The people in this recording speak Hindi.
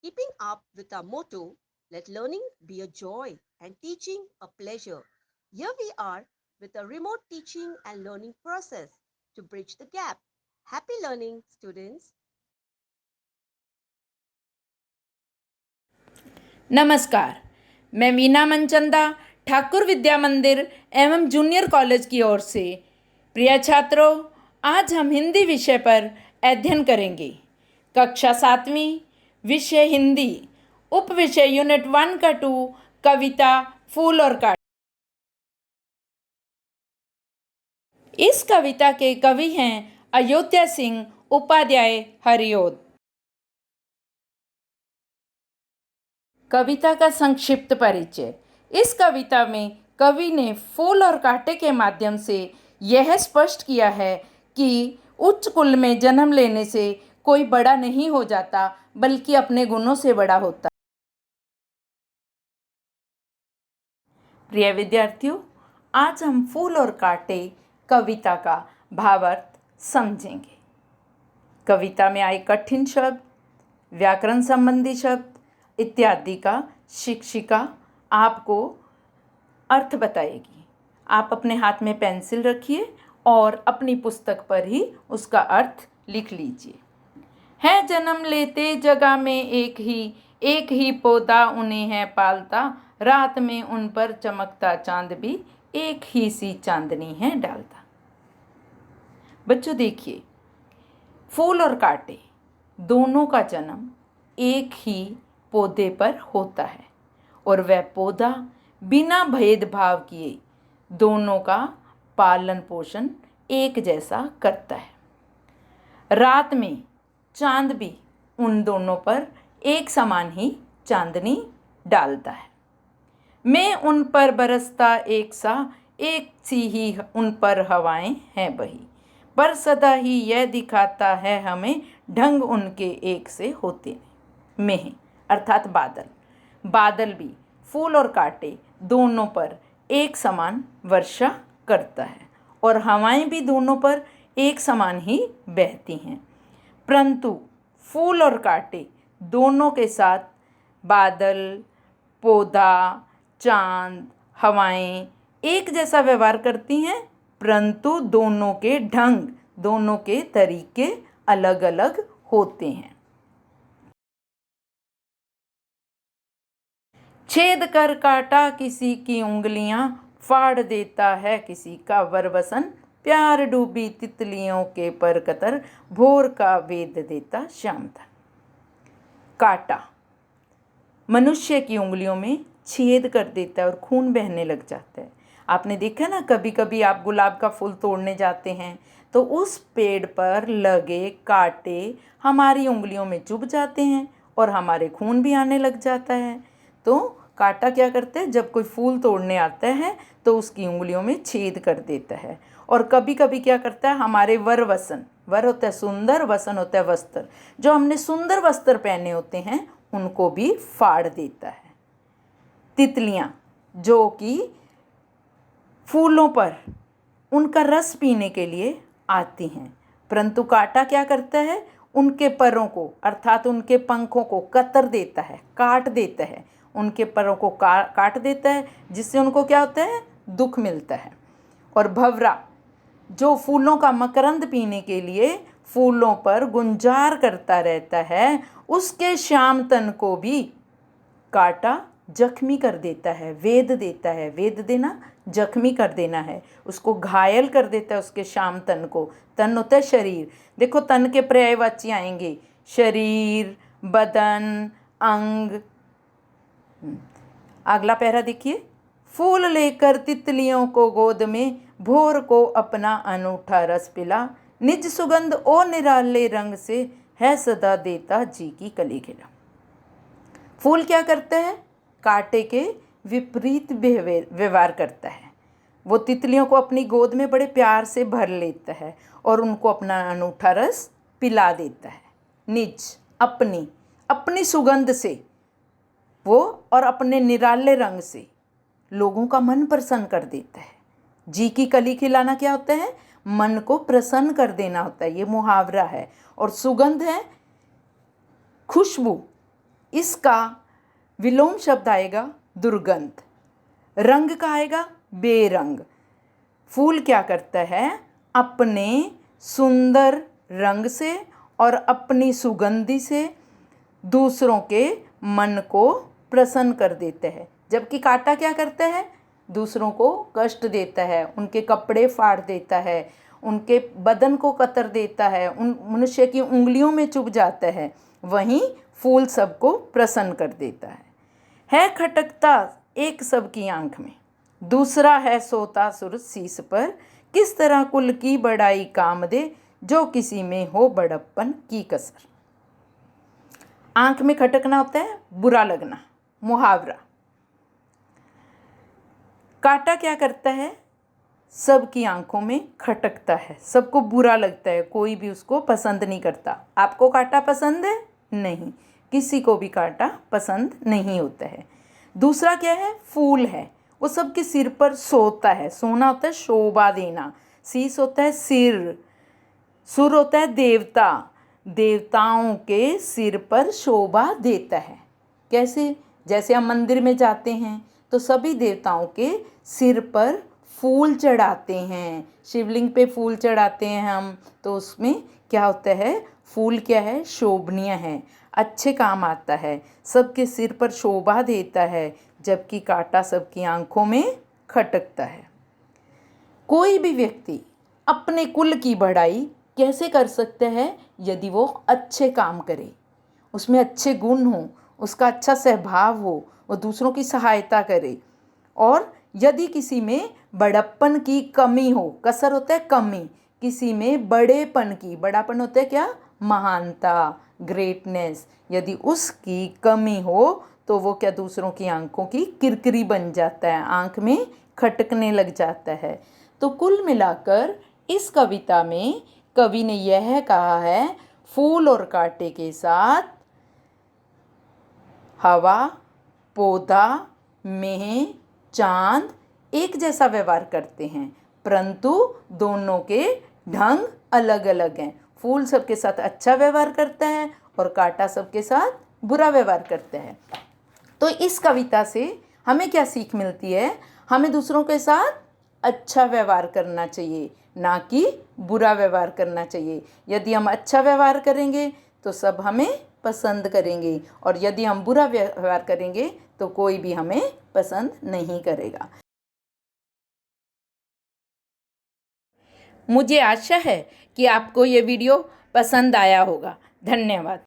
keeping up with our motto, let learning be a joy and teaching a pleasure. Here we are with a remote teaching and learning process to bridge the gap. Happy learning, students. नमस्कार। मैं मीना मनचंदा ठाकुर विद्या मंदिर एवं जूनियर कॉलेज की ओर से प्रिय छात्रों, आज हम हिंदी विषय पर अध्ययन करेंगे। कक्षा 7वीं, विषय हिंदी, उप विषय यूनिट 1 का 2, कविता फूल और कांटे। इस कविता के कवि हैं अयोध्या सिंह उपाध्याय हरिओद। कविता का संक्षिप्त परिचय। इस कविता में कवि ने फूल और कांटे के माध्यम से यह स्पष्ट किया है कि उच्च कुल में जन्म लेने से कोई बड़ा नहीं हो जाता, बल्कि अपने गुणों से बड़ा होता। प्रिय विद्यार्थियों, आज हम फूल और कांटे कविता का भावार्थ समझेंगे। कविता में आए कठिन शब्द, व्याकरण संबंधी शब्द इत्यादि का शिक्षिका आपको अर्थ बताएगी। आप अपने हाथ में पेंसिल रखिए और अपनी पुस्तक पर ही उसका अर्थ लिख लीजिए। है जन्म लेते जगह में एक ही पौधा उन्हें है पालता, रात में उन पर चमकता चांद भी एक ही सी चांदनी है डालता। बच्चों देखिए, फूल और कांटे दोनों का जन्म एक ही पौधे पर होता है और वह पौधा बिना भेदभाव किए दोनों का पालन पोषण एक जैसा करता है। रात में चांद भी उन दोनों पर एक समान ही चांदनी डालता है। मैं उन पर बरसता एक सी ही उन पर हवाएं हैं बही, पर सदा ही यह दिखाता है हमें ढंग उनके एक से होते में हैं, अर्थात बादल भी फूल और कांटे दोनों पर एक समान वर्षा करता है और हवाएं भी दोनों पर एक समान ही बहती हैं। परंतु फूल और कांटे दोनों के साथ बादल, पौधा, चांद, हवाएं एक जैसा व्यवहार करती हैं, परंतु दोनों के ढंग, दोनों के तरीके अलग अलग होते हैं। छेद कर काटा किसी की उंगलियां, फाड़ देता है किसी का वरवसन, प्यार डूबी तितलियों के पर कतर, भोर का वेद देता श्याम था। काटा मनुष्य की उंगलियों में छेद कर देता है और खून बहने लग जाता है। आपने देखा ना, कभी कभी आप गुलाब का फूल तोड़ने जाते हैं तो उस पेड़ पर लगे कांटे हमारी उंगलियों में चुभ जाते हैं और हमारे खून भी आने लग जाता है। तो कांटा क्या करता है, जब कोई फूल तोड़ने आता है तो उसकी उंगलियों में छेद कर देता है। और कभी कभी क्या करता है, हमारे वर होता है सुंदर, वसन होता है वस्त्र, जो हमने सुंदर वस्त्र पहने होते हैं उनको भी फाड़ देता है। तितलियां जो कि फूलों पर उनका रस पीने के लिए आती हैं, परंतु कांटा क्या करता है, उनके परों को अर्थात उनके पंखों को कतर देता है, काट देता है, उनके परों को काट देता है, जिससे उनको क्या होता है, दुख मिलता है। और भंवरा जो फूलों का मकरंद पीने के लिए फूलों पर गुंजार करता रहता है, उसके श्याम तन को भी कांटा जख्मी कर देता है, वेद देता है। वेद देना जख्मी कर देना है, उसको घायल कर देता है, उसके श्याम तन को। तन होता है शरीर, देखो तन के पर्यायवाची आएंगे, शरीर, बदन, अंग। अगला पैरा देखिए, फूल लेकर तितलियों को गोद में, भोर को अपना अनूठा रस पिला, निज सुगंध ओ निराले रंग से, है सदा देता जी की कली खिला। फूल क्या करता है, कांटे के विपरीत व्यवहार करता है। वो तितलियों को अपनी गोद में बड़े प्यार से भर लेता है और उनको अपना अनूठा रस पिला देता है। निज अपनी सुगंध से वो और अपने निराले रंग से लोगों का मन प्रसन्न कर देता है। जी की कली खिलाना क्या होता है, मन को प्रसन्न कर देना होता है, ये मुहावरा है। और सुगंध है खुशबू, इसका विलोम शब्द आएगा दुर्गंध। रंग का आएगा बेरंग। फूल क्या करता है, अपने सुंदर रंग से और अपनी सुगंधि से दूसरों के मन को प्रसन्न कर देता है। जबकि कांटा क्या करता है, दूसरों को कष्ट देता है, उनके कपड़े फाड़ देता है, उनके बदन को कतर देता है, उन मनुष्य की उंगलियों में चुभ जाता है। वहीं फूल सबको प्रसन्न कर देता है खटकता एक सबकी आंख में, दूसरा है सोता सुर शीस पर, किस तरह कुल की बड़ाई काम दे, जो किसी में हो बड़प्पन की कसर। आंख में खटकना होता है बुरा लगना, मुहावरा। कांटा क्या करता है, सबकी आंखों में खटकता है, सबको बुरा लगता है, कोई भी उसको पसंद नहीं करता। आपको कांटा पसंद है? नहीं, किसी को भी कांटा पसंद नहीं होता है। दूसरा क्या है, फूल है, वो सबके सिर पर सोता है। सोना होता है शोभा देना, शीस होता है सिर, सुर होता है देवता, देवताओं के सिर पर शोभा देता है। कैसे? जैसे हम मंदिर में जाते हैं तो सभी देवताओं के सिर पर फूल चढ़ाते हैं, शिवलिंग पे फूल चढ़ाते हैं हम, तो उसमें क्या होता है, फूल क्या है, शोभनीय है, अच्छे काम आता है, सबके सिर पर शोभा देता है। जबकि कांटा सबकी आंखों में खटकता है। कोई भी व्यक्ति अपने कुल की बढ़ाई कैसे कर सकता है, यदि वो अच्छे काम करे, उसमें अच्छे गुण हो, उसका अच्छा स्वभाव हो, वो दूसरों की सहायता करे। और यदि किसी में बड़प्पन की कमी हो, कसर होता है कमी, किसी में बड़ेपन की, बड़ापन होता है क्या, महानता, ग्रेटनेस, यदि उसकी कमी हो तो वो क्या, दूसरों की आंखों की किरकिरी बन जाता है, आंख में खटकने लग जाता है। तो कुल मिलाकर इस कविता में कवि ने यह कहा है, फूल और कांटे के साथ हवा, पौधा, मेह, चांद एक जैसा व्यवहार करते हैं, परंतु दोनों के ढंग अलग अलग हैं। फूल सबके साथ अच्छा व्यवहार करता है और कांटा सबके साथ बुरा व्यवहार करता है। तो इस कविता से हमें क्या सीख मिलती है, हमें दूसरों के साथ अच्छा व्यवहार करना चाहिए, ना कि बुरा व्यवहार करना चाहिए। यदि हम अच्छा व्यवहार करेंगे तो सब हमें पसंद करेंगे, और यदि हम बुरा व्यवहार करेंगे तो कोई भी हमें पसंद नहीं करेगा। मुझे आशा है कि आपको ये वीडियो पसंद आया होगा। धन्यवाद।